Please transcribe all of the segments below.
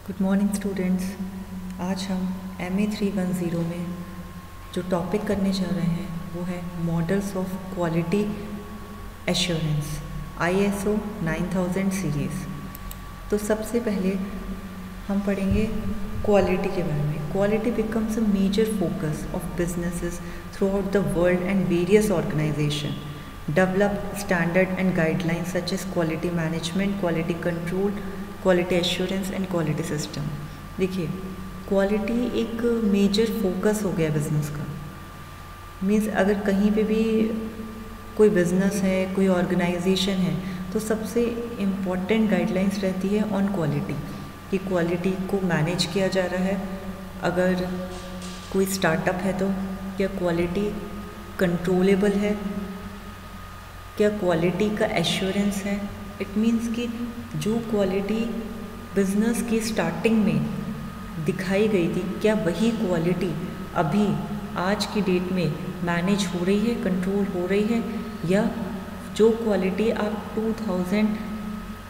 Good morning students. आज हम MA 310 में जो टॉपिक करने जा रहे हैं वो है models of quality assurance ISO 9000 series. तो सबसे पहले हम पढ़ेंगे क्वालिटी के बारे में। Quality becomes a major focus of businesses throughout the world and various organisation developed standard and guidelines such as quality management, quality control, quality assurance and quality system। देखिए, quality एक major focus हो गया business का। Means अगर कहीं पे भी कोई बिज़नेस है, कोई ऑर्गेनाइजेशन है, तो सबसे इम्पॉर्टेंट गाइडलाइंस रहती है ऑन क्वालिटी, कि क्वालिटी को मैनेज किया जा रहा है। अगर कोई स्टार्टअप है तो क्या क्वालिटी कंट्रोलेबल है, क्या क्वालिटी का एश्योरेंस है। इट मीन्स कि जो क्वालिटी बिज़नेस की स्टार्टिंग में दिखाई गई थी, क्या वही क्वालिटी अभी आज की डेट में मैनेज हो रही है, कंट्रोल हो रही है, या जो क्वालिटी आप 2000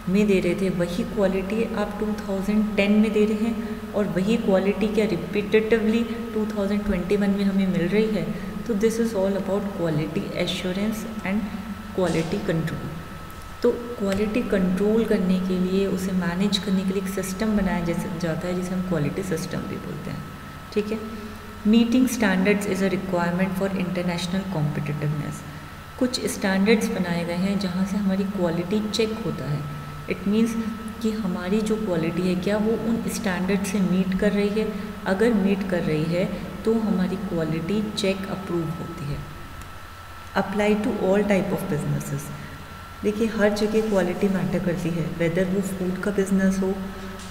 में दे रहे थे वही क्वालिटी आप 2010 में दे रहे हैं, और वही क्वालिटी क्या रिपीटेटिवली 2021 में हमें मिल रही है। तो this is all about quality assurance and quality control. तो क्वालिटी कंट्रोल करने के लिए, उसे मैनेज करने के लिए एक सिस्टम बनाया जाता है जिसे हम क्वालिटी सिस्टम भी बोलते हैं। ठीक है। Meeting standards is a requirement for international competitiveness. कुछ स्टैंडर्ड्स बनाए गए हैं जहाँ से हमारी क्वालिटी चेक होता है। इट मीन्स कि हमारी जो क्वालिटी है क्या वो उन स्टैंडर्ड से मीट कर रही है। अगर मीट कर रही है तो हमारी क्वालिटी चेक अप्रूव होती है। Apply to all type of businesses. देखिए, हर जगह क्वालिटी मैटर करती है, वेदर वो फूड का बिजनेस हो,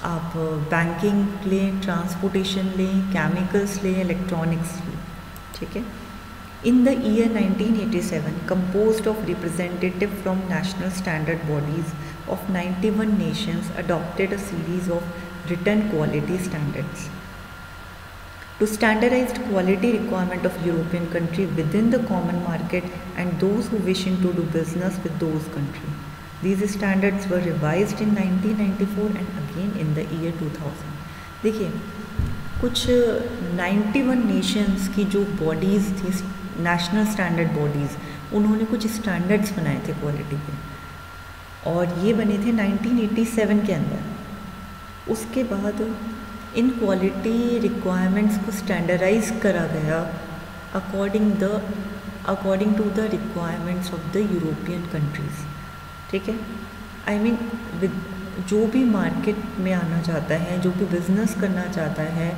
आप बैंकिंग लें, ट्रांसपोर्टेशन लें, केमिकल्स लें, इलेक्ट्रॉनिक्स लें। ठीक है। In the year 1987 composed of representative from national standard bodies of 91 nations adopted a series of written quality standards to standardize quality requirement of European country within the common market and those who wishing to do business with those country. These standards were revised in 1994 and again in the year 2000। देखिए, कुछ 91 Nations की जो bodies थी, national standard bodies, उन्होंने कुछ standards बनाए थे quality के, और ये बने थे 1987 के अंदर। उसके बाद इन क्वालिटी रिक्वायरमेंट्स को स्टैंडर्डाइज करा गया according to the requirements of the European countries. ठीक है। आई मीन जो भी मार्केट में आना चाहता है, जो भी बिज़नेस करना चाहता है,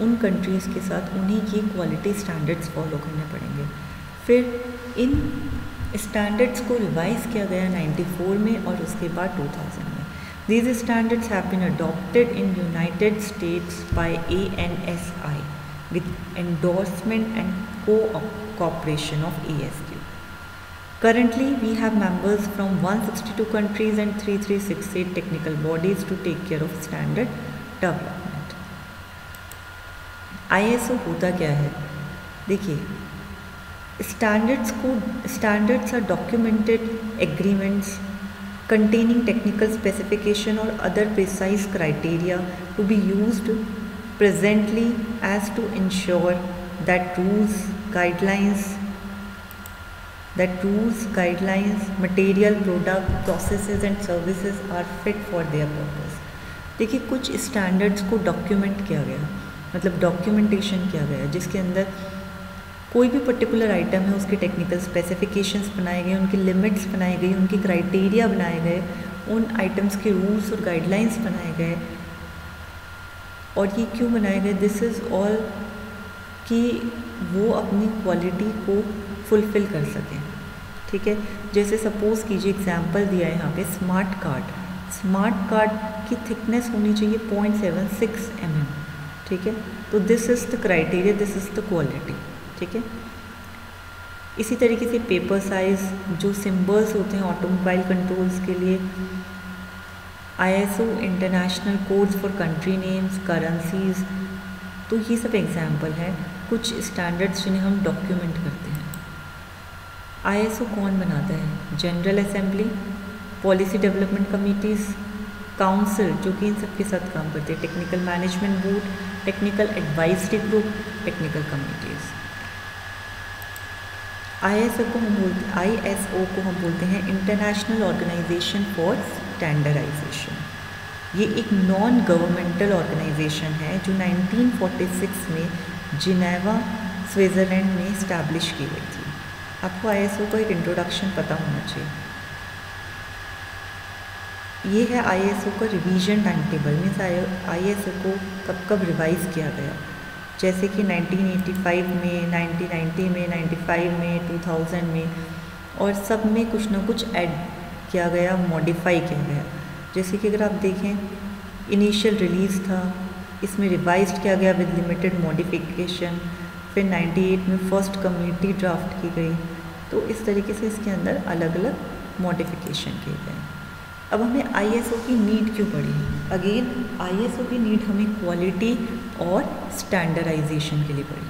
उन कंट्रीज़ के साथ उन्हीं की क्वालिटी स्टैंडर्ड्स फॉलो करने पड़ेंगे। फिर इन स्टैंडर्ड्स को रिवाइज़ किया गया 94 में और उसके बाद 2000 में। These standards have been adopted in United States by ANSI with endorsement and cooperation of ASQ. Currently, we have members from 162 countries and 3368 technical bodies to take care of standard development। ISO होता क्या है? देखिए, standards are documented agreements containing technical specification or other precise criteria to be used presently as to ensure that rules, guidelines, material, product, processes and services are fit for their purpose। देखिए, कुछ standards को document किया गया, मतलब documentation किया गया, जिसके अंदर कोई भी पर्टिकुलर आइटम है उसके टेक्निकल स्पेसिफिकेशंस बनाए गए, उनकी लिमिट्स बनाई गई, उनके क्राइटेरिया बनाए गए, उन आइटम्स के रूल्स और गाइडलाइंस बनाए गए। और ये क्यों बनाए गए? दिस इज़ ऑल कि वो अपनी क्वालिटी को फुलफ़िल कर सकें। ठीक है। जैसे सपोज़ कीजिए, एग्जांपल दिया है यहाँ पे, स्मार्ट कार्ड की थिकनेस होनी चाहिए 0.76 mm। ठीक है। तो this is the criteria, this is the quality. ठीक है। इसी तरीके से पेपर साइज़, जो सिंबल्स होते हैं ऑटोमोबाइल कंट्रोल्स के लिए, ISO international codes for country names, currencies, तो ये सब एग्जांपल है कुछ स्टैंडर्ड्स जिन्हें हम डॉक्यूमेंट करते हैं। ISO कौन बनाता है? General assembly, policy development committees, council जो कि इन सबके साथ काम करते हैं, technical management board, technical advisory group, technical committees. ISO को हम बोलते हैं इंटरनेशनल ऑर्गेनाइजेशन फॉर स्टैंडर्डाइजेशन। ये एक नॉन गवर्नमेंटल ऑर्गेनाइजेशन है जो 1946 में जिनेवा स्विट्ज़रलैंड में इस्टेब्लिश की गई थी। आपको ISO का एक इंट्रोडक्शन पता होना चाहिए। ये है ISO का revision time table, means ISO को कब कब रिवाइज़ किया गया, जैसे कि 1985 में, 1990 में, 95 में, 2000 में, और सब में कुछ ना कुछ ऐड किया गया, मॉडिफाई किया गया। जैसे कि अगर आप देखें, इनिशियल रिलीज़ था, इसमें रिवाइज्ड किया गया विद लिमिटेड मॉडिफिकेशन, फिर 98 में फर्स्ट कम्युनिटी ड्राफ्ट की गई। तो इस तरीके से इसके अंदर अलग अलग मॉडिफिकेशन किए गए। अब हमें ISO की नीड क्यों पड़ी? अगेन ISO की नीड हमें क्वालिटी और स्टैंडर्डाइजेशन के लिए पड़ी।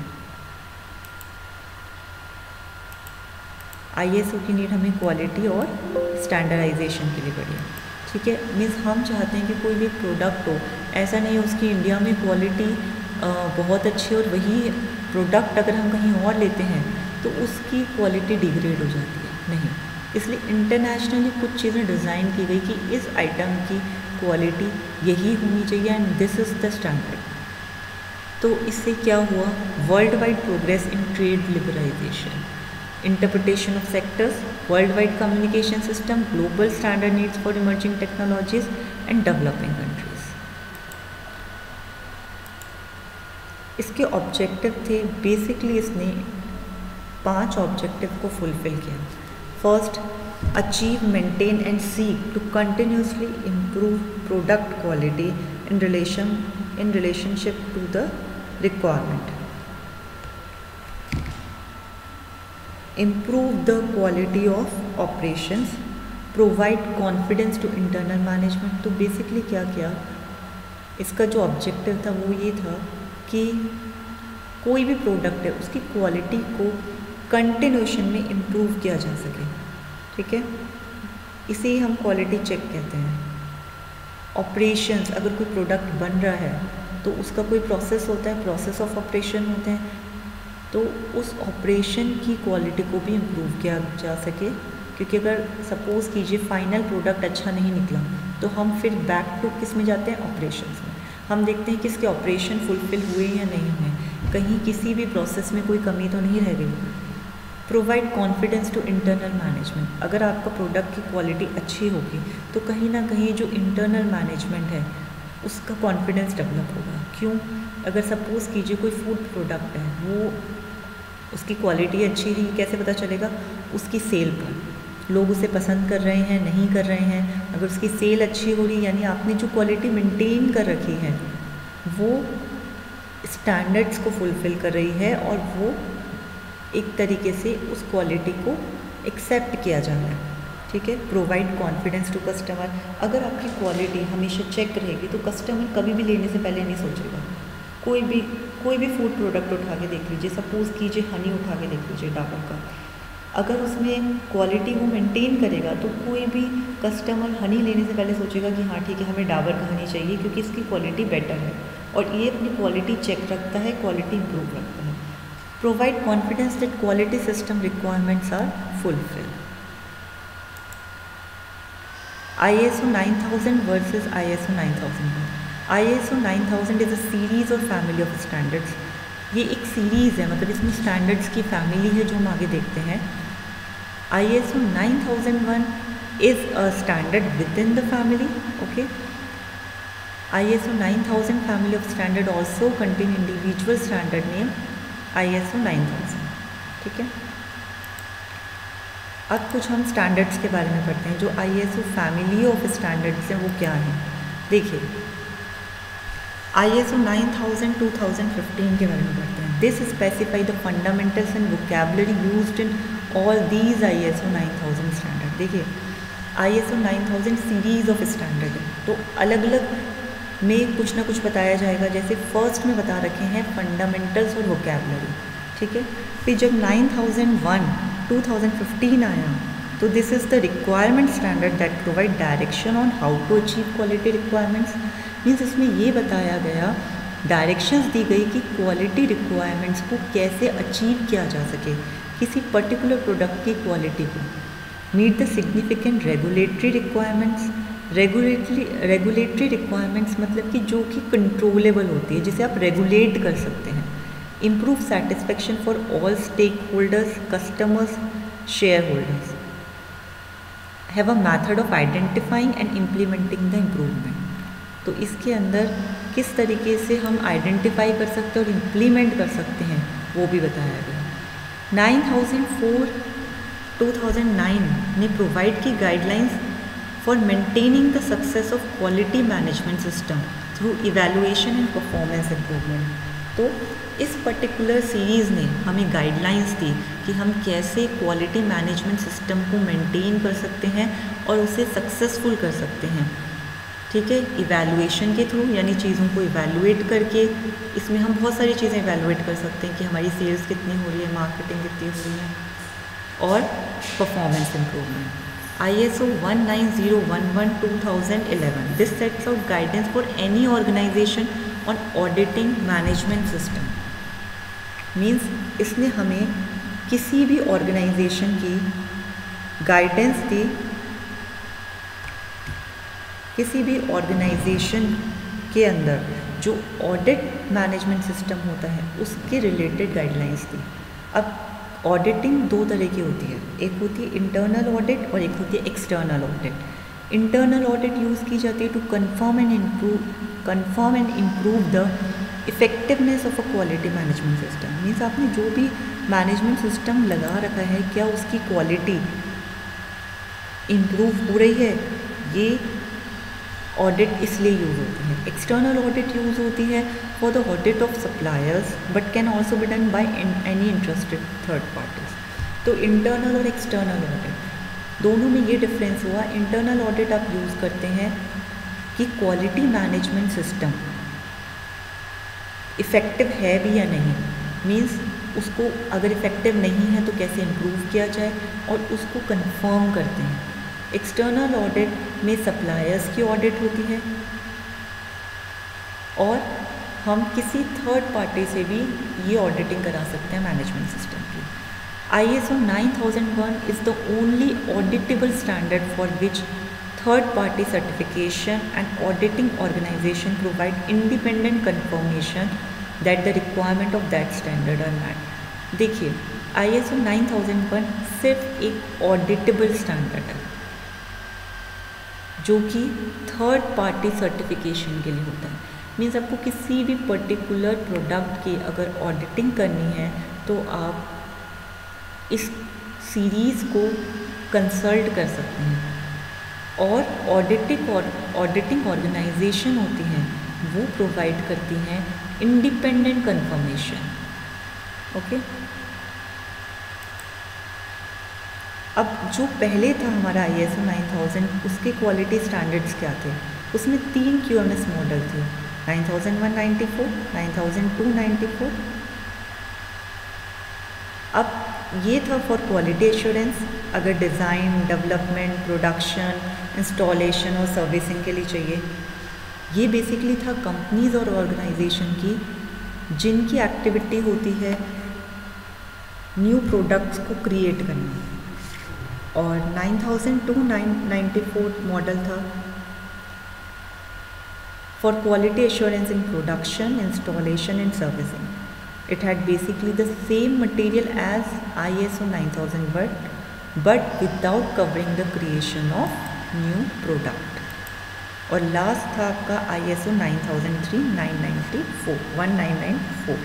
ISO की नीड हमें क्वालिटी और स्टैंडर्डाइजेशन के लिए पड़ी, ठीक है। मीन्स हम चाहते हैं कि कोई भी प्रोडक्ट हो, ऐसा नहीं है उसकी इंडिया में क्वालिटी बहुत अच्छी और वही प्रोडक्ट अगर हम कहीं और लेते हैं तो उसकी क्वालिटी डिग्रेड हो जाती है, नहीं। इसलिए इंटरनेशनली कुछ चीज़ें डिज़ाइन की गई कि इस आइटम की क्वालिटी यही होनी चाहिए and this is the standard. तो इससे क्या हुआ? World wide progress in trade liberalisation, interpretation of sectors, world wide communication system, global standard needs for emerging technologies and developing countries. इसके ऑब्जेक्टिव थे, बेसिकली इसने 5 ऑब्जेक्टिव को फुलफिल किया। First, achieve, maintain and seek to continuously improve product quality in relationship to the requirement. Improve the quality of operations, provide confidence to internal management। तो basically क्या किया, इसका जो ऑब्जेक्टिव था वो ये था कि कोई भी प्रोडक्ट है उसकी क्वालिटी को कंटिन्यूशन में इम्प्रूव किया जा सके, ठीक है। इसे ही हम क्वालिटी चेक कहते हैं। ऑपरेशंस, अगर कोई प्रोडक्ट बन रहा है तो उसका कोई प्रोसेस होता है, प्रोसेस ऑफ ऑपरेशन होते हैं, तो उस ऑपरेशन की क्वालिटी को भी इम्प्रूव किया जा सके। क्योंकि अगर सपोज़ कीजिए फाइनल प्रोडक्ट अच्छा नहीं निकला तो हम फिर बैक टू किस में जाते हैं? ऑपरेशंस में। हम देखते हैं कि इसके ऑपरेशन फुलफिल हुए या नहीं हुए, कहीं किसी भी प्रोसेस में कोई कमी तो नहीं रह गई। Provide confidence to internal management, अगर आपका प्रोडक्ट की क्वालिटी अच्छी होगी तो कहीं ना कहीं जो इंटरनल मैनेजमेंट है उसका कॉन्फिडेंस डेवलप होगा। क्यों? अगर सपोज़ कीजिए कोई फूड प्रोडक्ट है, वो उसकी क्वालिटी अच्छी है, कैसे पता चलेगा? उसकी सेल पर, लोग उसे पसंद कर रहे हैं, नहीं कर रहे हैं। अगर उसकी सेल अच्छी हो रही, यानी आपने जो क्वालिटी मेंटेन कर रखी है वो स्टैंडर्ड्स को फुलफ़िल कर रही है और वो एक तरीके से उस क्वालिटी को एक्सेप्ट किया जा रहा है, ठीक है। प्रोवाइड कॉन्फिडेंस टू कस्टमर, अगर आपकी क्वालिटी हमेशा चेक रहेगी तो कस्टमर कभी भी लेने से पहले नहीं सोचेगा। कोई भी फूड प्रोडक्ट उठा के देख लीजिए, सपोज़ कीजिए हनी उठा के देख लीजिए डाबर का, अगर उसमें क्वालिटी वो मेंटेन करेगा तो कोई भी कस्टमर हनी लेने से पहले सोचेगा कि हाँ ठीक है, हमें डाबर का हनी चाहिए क्योंकि इसकी क्वालिटी बेटर है, और ये अपनी क्वालिटी चेक रखता है, क्वालिटी इंप्रूव रखता है। Provide confidence that quality system requirements are fulfilled. ISO 9000 versus ISO 9001. ISO 9000 is a series or family of standards. ये एक सीरीज़ है, मतलब इसमें स्टैंडर्ड्स की फैमिली है जो हम आगे देखते हैं। ISO 9001 is a standard within the family, okay. ISO 9000 family of standard also contain individual standard name ISO 9000, ठीक है। अब कुछ हम स्टैंडर्ड्स के बारे में पढ़ते हैं। जो ISO फैमिली ऑफ स्टैंडर्ड्स हैं वो क्या हैं? देखिए, ISO 9000 2015 के बारे में पढ़ते हैं। This specify the fundamentals and vocabulary used in all these ISO 9000 standard. देखिए, ISO 9000 सीरीज़ ऑफ स्टैंडर्ड है, तो अलग अलग में कुछ ना कुछ बताया जाएगा। जैसे फर्स्ट में बता रखे हैं फंडामेंटल्स और वोकैबुलरी, ठीक है। फिर जब 9001 2015 आया तो this is the requirement standard that provide direction on how to achieve quality requirements. Means इसमें ये बताया गया, डायरेक्शंस दी गई कि क्वालिटी रिक्वायरमेंट्स को कैसे अचीव किया जा सके, किसी पर्टिकुलर प्रोडक्ट की क्वालिटी को। Meet the significant regulatory requirements. Regulatory requirements मतलब कि जो कि कंट्रोलेबल होती है, जिसे आप रेगुलेट कर सकते हैं। Improve satisfaction for all stakeholders, customers, shareholders. Have a method of identifying and implementing the improvement. तो इसके अंदर किस तरीके से हम आइडेंटिफाई कर सकते हैं और इम्प्लीमेंट कर सकते हैं वो भी बताया गया। 9004/2009 ने प्रोवाइड की guidelines for maintaining the success of quality management system through evaluation and performance improvement. तो इस पर्टिकुलर सीरीज़ ने हमें गाइडलाइंस दी कि हम कैसे क्वालिटी मैनेजमेंट सिस्टम को मेंटेन कर सकते हैं और उसे सक्सेसफुल कर सकते हैं। ठीक है, इवैल्यूएशन के थ्रू, यानी चीज़ों को इवैल्यूएट करके। इसमें हम बहुत सारी चीज़ें इवैल्यूएट कर सकते हैं कि हमारी सेल्स कितनी हो रही है, मार्केटिंग कितनी हो रही है, और performance improvement. ISO 19011/2011 this sets out guidance for any organisation on auditing management system. Means इसने हमें किसी भी ऑर्गेनाइजेशन की गाइडेंस दी, किसी भी ऑर्गेनाइजेशन के अंदर जो ऑडिट मैनेजमेंट सिस्टम होता है उसके रिलेटेड गाइडलाइंस दी। अब ऑडिटिंग दो तरह की होती है, एक होती है इंटरनल ऑडिट और एक होती है external audit. Internal audit use की जाती है to confirm and improve the effectiveness of a quality management system. Means आपने जो भी मैनेजमेंट सिस्टम लगा रखा है, क्या उसकी क्वालिटी इम्प्रूव हो रही है, ये ऑडिट इसलिए यूज़ होती है। एक्सटर्नल ऑडिट यूज़ होती है for the audit of suppliers but can also be done by any interested third parties. तो इंटरनल और एक्सटर्नल ऑडिट दोनों में ये डिफरेंस हुआ। इंटरनल ऑडिट आप यूज़ करते हैं कि क्वालिटी मैनेजमेंट सिस्टम इफ़ेक्टिव है भी या नहीं, मीन्स उसको अगर इफ़ेक्टिव नहीं है तो कैसे इम्प्रूव किया जाए, और उसको कंफर्म करते हैं। एक्सटर्नल ऑडिट में सप्लायर्स की ऑडिट होती है और हम किसी थर्ड पार्टी से भी ये ऑडिटिंग करा सकते हैं मैनेजमेंट सिस्टम की। ISO 9001 is the only auditable standard for which third party certification and auditing organisation provide independent confirmation that the requirement of that standard are met. देखिए, ISO 9001 सिर्फ एक ऑडिटेबल स्टैंडर्ड है जो कि थर्ड पार्टी सर्टिफिकेशन के लिए होता है। मीन्स आपको किसी भी पर्टिकुलर प्रोडक्ट की अगर ऑडिटिंग करनी है तो आप इस सीरीज़ को कंसल्ट कर सकते हैं, और ऑडिटिंग ऑर्गेनाइजेशन होती हैं वो प्रोवाइड करती हैं इंडिपेंडेंट कंफर्मेशन। ओके, अब जो पहले था हमारा ISO 9000, उसके क्वालिटी स्टैंडर्ड्स क्या थे? उसमें 3 QMS मॉडल थे, 9001/94, 9002/94। अब ये था फॉर क्वालिटी एश्योरेंस, अगर डिज़ाइन, डेवलपमेंट, प्रोडक्शन, इंस्टॉलेशन और सर्विसिंग के लिए चाहिए। ये बेसिकली था कंपनीज और ऑर्गेनाइजेशन की जिनकी एक्टिविटी होती है न्यू प्रोडक्ट्स को क्रिएट करना। और 9002/94 मॉडल था for quality assurance in production, installation and servicing. It had basically the same material as ISO 9000 but without covering the creation of new product। और लास्ट था आपका ISO 9003/1994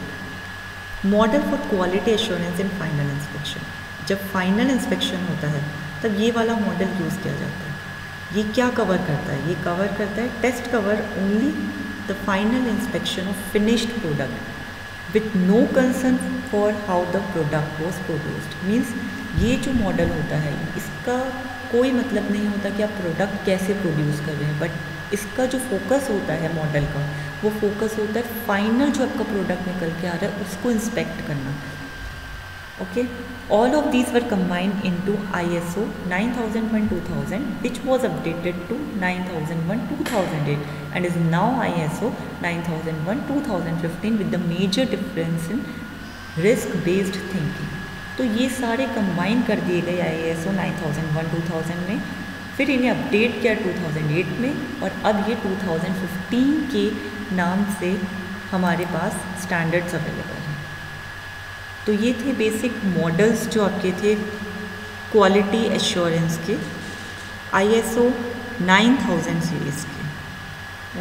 model for quality assurance in final inspection. जब final inspection होता है तब ये वाला model use किया जाता है। ये क्या कवर करता है? ये कवर करता है test cover only the final inspection of finished product with no concern for how the product was produced। Means ये जो मॉडल होता है इसका कोई मतलब नहीं होता कि आप प्रोडक्ट कैसे प्रोड्यूस कर रहे हैं, बट इसका जो फोकस होता है मॉडल का, वो फोकस होता है फाइनल जो आपका प्रोडक्ट निकल के आ रहा है उसको इंस्पेक्ट करना। Okay, all of these were combined into ISO 9001:2000, which was updated to 9001:2008 and is now ISO 9001:2015 with the major difference in risk based thinking. तो ये सारे कंबाइन कर दिए गए ISO 9001:2000 में, फिर इन्हें अपडेट किया 2008 में और अब ये 2015 के नाम से हमारे पास स्टैंडर्ड्स अवेलेबल हैं। तो ये थे बेसिक मॉडल्स जो आपके थे क्वालिटी एश्योरेंस के ISO 9000 सीरीज़ के।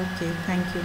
Okay, thank you.